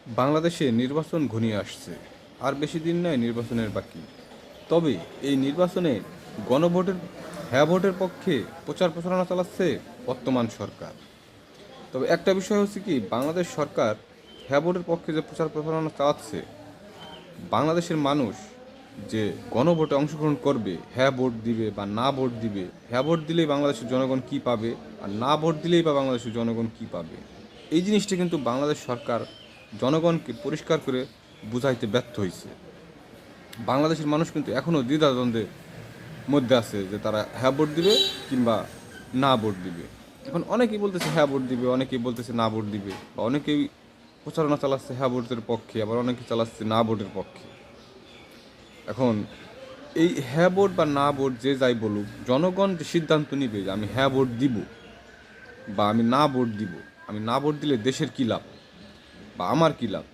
বাংলাদেশে নির্বাচন ঘনিয়ে আসছে। আর বেশি দিন নয় নির্বাচনের বাকি। তবে এই নির্বাচনে গণভোটের হ্যাঁ ভোটের পক্ষে প্রচার প্রচারণা চালাচ্ছে বর্তমান সরকার। তবে একটা বিষয় হচ্ছে কি, বাংলাদেশ সরকার হ্যাঁ ভোটের পক্ষে যে প্রচার প্রচারণা চালাচ্ছে, বাংলাদেশের মানুষ যে গণভোটে অংশগ্রহণ করবে, হ্যাঁ ভোট দিবে বা না ভোট দিবে, হ্যাঁ ভোট দিলেই বাংলাদেশের জনগণ কী পাবে আর না ভোট দিলেই বা বাংলাদেশের জনগণ কী পাবে, এই জিনিসটা কিন্তু বাংলাদেশ সরকার জনগণকে পরিষ্কার করে বুঝাইতে ব্যর্থ হয়েছে। বাংলাদেশের মানুষ কিন্তু এখনও দ্বিধাদ্বন্দ্বের মধ্যে আছে যে তারা হ্যাঁ ভোট দিবে কিংবা না ভোট দিবে। এখন অনেকেই বলতেছে হ্যাঁ ভোট দিবে, অনেকেই বলতেছে না ভোট দিবে, বা অনেকেই প্রচারণা চালাচ্ছে হ্যাঁ ভোটের পক্ষে, আবার অনেকে চালাচ্ছে না ভোটের পক্ষে। এখন এই হ্যাঁ ভোট বা না ভোট যে যাই বলুক, জনগণ যে সিদ্ধান্ত নিবে যে আমি হ্যাঁ ভোট দিব বা আমি না ভোট দিব, আমি না ভোট দিলে দেশের কী লাভ বা আমার কী লাভ,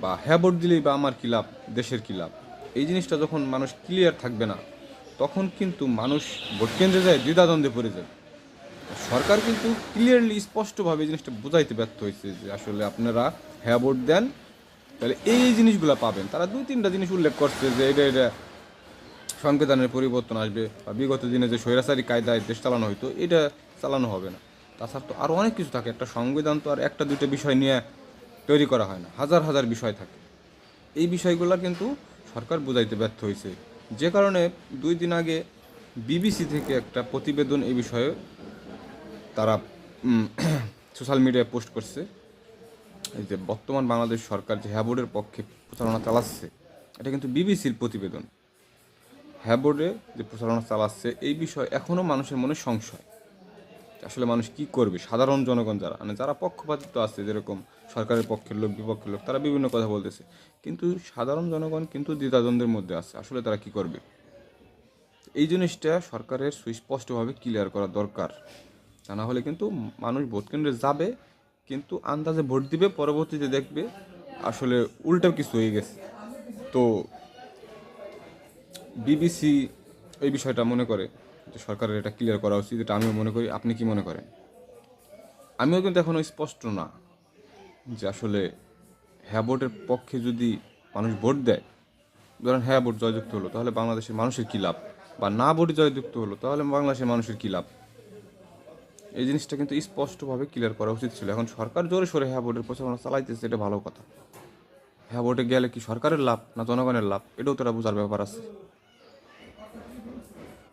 বা হ্যাঁ ভোট দিলেই বা আমার কী লাভ, দেশের কী লাভ, এই জিনিসটা যখন মানুষ ক্লিয়ার থাকবে না, তখন কিন্তু মানুষ ভোট কেন্দ্রে যায় দ্বিধাদ্বন্দ্বে পড়ে যায়। সরকার কিন্তু ক্লিয়ারলি স্পষ্টভাবে এই জিনিসটা বোঝাইতে ব্যর্থ হয়েছে যে আসলে আপনারা হ্যাঁ ভোট দেন, তাহলে এই জিনিসগুলো পাবেন। তারা দুই তিনটা জিনিস উল্লেখ করছে যে এটা সংবিধানের পরিবর্তন আসবে, বা বিগত দিনে যে স্বৈরাচারী কায়দায় দেশ চালানো হইতো এটা চালানো হবে না। তাছাড়া তো আরও অনেক কিছু থাকে, একটা সংবিধান তো আর একটা দুইটা বিষয় নিয়ে তৈরি করা হয় না, হাজার হাজার বিষয় থাকে। এই বিষয়গুলো কিন্তু সরকার বোঝাইতে ব্যর্থ হয়েছে, যে কারণে 2 দিন আগে বিবিসি থেকে একটা প্রতিবেদন এই বিষয়ে তারা সোশ্যাল মিডিয়ায় পোস্ট করছে। এই যে বর্তমান বাংলাদেশ সরকার যে হ্যাঁ বোর্ডের পক্ষে প্রচারণা চালাচ্ছে, এটা কিন্তু বিবিসির প্রতিবেদন। হ্যাঁ বোর্ডে যে প্রচারণা চালাচ্ছে এই বিষয়ে এখনও মানুষের মনে সংশয়, আসলে মানুষ কি করবে। সাধারণ জনগণ যারা মানে যারা পক্ষপাতিত্ব আছে, যেরকম সরকারের পক্ষের লোক বিপক্ষের লোক, তারা বিভিন্ন কথা বলতেছে, কিন্তু সাধারণ জনগণ কিন্তু দ্বিধাদ্বন্দ্বের মধ্যে আছে, আসলে তারা কি করবে। এই জিনিসটা সরকারের সুস্পষ্টভাবে ক্লিয়ার করা দরকার। তা না হলে কিন্তু মানুষ ভোট কেন্দ্রে যাবে, কিন্তু আন্দাজে ভোট দিবে, পরবর্তীতে দেখবে আসলে উল্টো কিছু হয়ে গেছে। তো বিবিসি এই বিষয়টা মনে করে যে সরকারের এটা ক্লিয়ার করা উচিত, এটা আমিও মনে করি। আপনি কি মনে করেন? আমিও কিন্তু এখনও স্পষ্ট না যে আসলে হ্যাঁ ভোটের পক্ষে যদি মানুষ ভোট দেয়, ধরেন হ্যাঁ ভোট জয়যুক্ত হলো, তাহলে বাংলাদেশের মানুষের কী লাভ, বা না ভোট জয়যুক্ত হলো তাহলে বাংলাদেশের মানুষের কী লাভ, এই জিনিসটা কিন্তু স্পষ্টভাবে ক্লিয়ার করা উচিত ছিল। এখন সরকার জোরে সোরে হ্যাঁ ভোটের প্রচারণা চালাইতেছে, এটা ভালো কথা। হ্যাঁ ভোটে গেলে কি সরকারের লাভ না জনগণের লাভ, এটাও তো একটা বোঝার ব্যাপার আছে।